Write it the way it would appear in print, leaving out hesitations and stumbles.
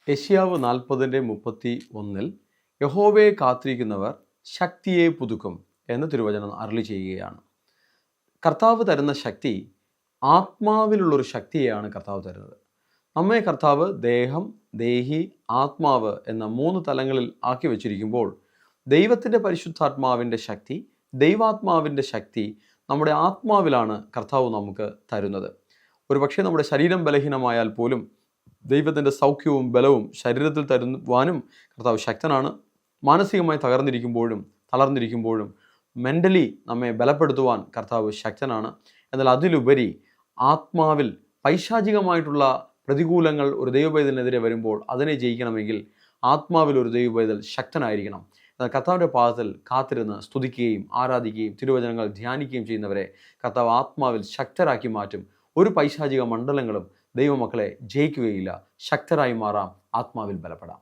യെശയ്യാവ് 40:31 യഹോവയെ കാത്തിരിക്കുന്നവർ ശക്തിയെ പുതുക്കും എന്ന് തിരുവചനം അരുളി ചെയ്യുകയാണ്. കർത്താവ് തരുന്ന ശക്തി ആത്മാവിലുള്ളൊരു ശക്തിയെയാണ് കർത്താവ് തരുന്നത്. നമ്മെ കർത്താവ് ദേഹം, ദേഹി, ആത്മാവ് എന്ന 3 തലങ്ങളിൽ ആക്കി വച്ചിരിക്കുമ്പോൾ ദൈവത്തിൻ്റെ പരിശുദ്ധാത്മാവിൻ്റെ ശക്തി, ദൈവാത്മാവിൻ്റെ ശക്തി നമ്മുടെ ആത്മാവിലാണ് കർത്താവ് നമുക്ക് തരുന്നത്. ഒരു പക്ഷേ നമ്മുടെ ശരീരം ബലഹീനമായാൽ പോലും ദൈവത്തിൻ്റെ സൗഖ്യവും ബലവും ശരീരത്തിൽ തരുവാനും കർത്താവ് ശക്തനാണ്. മാനസികമായി തളർന്നിരിക്കുമ്പോഴും മെൻ്റലി നമ്മെ ബലപ്പെടുത്തുവാൻ കർത്താവ് ശക്തനാണ്. എന്നാൽ അതിലുപരി ആത്മാവിൽ പൈശാചികമായിട്ടുള്ള പ്രതികൂലങ്ങൾ ഒരു ദൈവപൈതലിനെതിരെ വരുമ്പോൾ അതിനെ ജയിക്കണമെങ്കിൽ ആത്മാവിൽ ഒരു ദൈവപൈതൽ ശക്തനായിരിക്കണം. എന്നാൽ കർത്താവിൻ്റെ പാദത്തിൽ കാത്തിരുന്ന് സ്തുതിക്കുകയും ആരാധിക്കുകയും തിരുവചനങ്ങൾ ധ്യാനിക്കുകയും ചെയ്യുന്നവരെ കർത്താവ് ആത്മാവിൽ ശക്തരാക്കി മാറ്റും. ഒരു പൈശാചിക മണ്ഡലങ്ങളും ദൈവമക്കളെ ജയിക്കുകയില്ല. ശക്തരായി മാറാം, ആത്മാവിൽ ബലപ്പെടാം.